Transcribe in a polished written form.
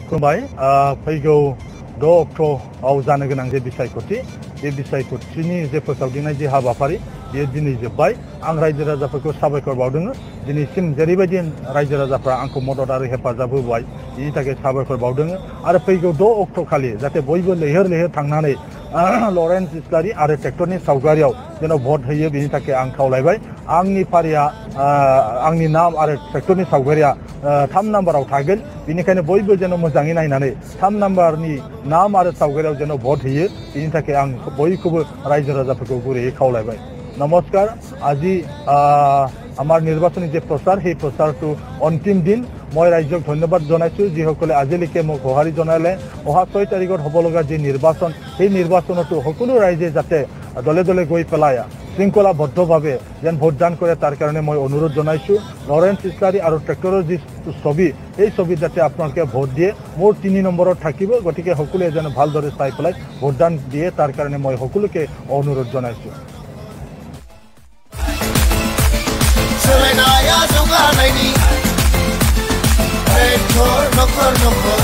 खुलुमबाय फैगौ 6 अक्ट'आव जानो गोनां जे बिसायख'थि बे बिसायख'थिनि जे फोसावदिंनाय जे हाबाफारि बेयो दिनै जोब्बाय आं रायजो राजाफोरखौ साबायखर बावदों दिनैसिम जेरैबायदि रायजो राजाफ्रा आंखौ मदद आरो हेफाजाब होबाय बेनि थाखाय साबायखर बावदों आरो फैगौ 6 अक्ट' खालि जाहाथे बयबो लैहोर लैहोर थांनानै लरेन्स इस्लारि आरो ट्रेक्टरनि सावगारियाव जेन' भट होयो बेनि थाखाय आं खावलायबाय आंनि फारिया आंनि नाम आरो ट्रेक्टरनि सावगारिया 3 नाम्बाराव थागोन बेनिखायनो बयबो जेन' मोजाङै नायनानै 3 नाम्बारनि नाम आरो सावगारियाव जेन' भट होयो बेनि थाखाय आं बयखौबो रायजो राजाफोरखौ गुरैयै खावलायबाय नमस्कार আজি আমাৰ নিৰ্বাচনী যে প্ৰচাৰ সেই প্ৰচাৰটো অন্তিম দিন মই ৰাজ্যক ধন্যবাদ জনাইছো যিসকলে আজিলৈকে মোক সঁহাৰি জনালে অহা 6 তাৰিখত হ'ব লগা যে নিৰ্বাচন সেই নিৰ্বাচনতো সকলো ৰাইজে যাতে দলে দলে গৈ পেলাই শৃংখলাবদ্ধভাৱে যেন ভোটদান কৰে তাৰ কাৰণে মই অনুৰোধ জনাইছো লৰেন্স ইস্লাৰি আৰু ট্ৰেক্টৰৰ যি ছবি এই ছবিত যাতে আপোনালোকে ভোট দিয়ে মোৰ 3 নম্বৰত থাকিব গতিকে সকলোৱে যেন ভালদৰে চাই পেলাই ভোটদান দিয়ে তাৰ কাৰণে মই সকলোকে অনুৰোধ জনাইছো Selena ya suka naini, rekor nokor nokor.